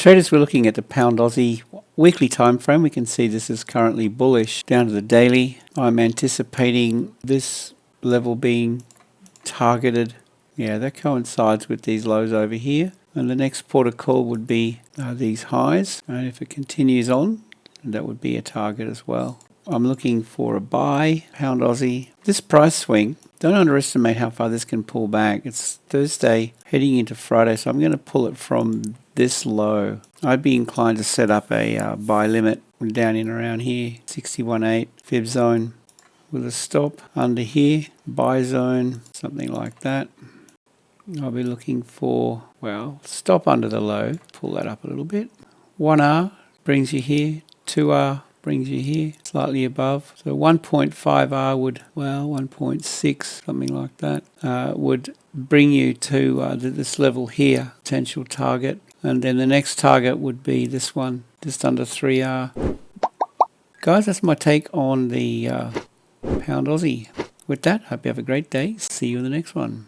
Traders, we're looking at the pound Aussie weekly time frame. We can see this is currently bullish. Down to the daily, I'm anticipating this level being targeted. Yeah, that coincides with these lows over here. And the next port of call would be these highs. And if it continues on, that would be a target as well. I'm looking for a buy, pound Aussie. This price swing, don't underestimate how far this can pull back. It's Thursday heading into Friday, so I'm going to pull it from this low. I'd be inclined to set up a buy limit down in around here, 61.8 fib zone with a stop under here, buy zone, something like that. I'll be looking for, well, stop under the low, pull that up a little bit. 1R brings you here, 2R brings you here, slightly above. So 1.5R would, well, 1.6, something like that, would bring you to this level here, potential target. And then the next target would be this one, just under 3R. Guys, that's my take on the pound Aussie. With that, hope you have a great day. See you in the next one.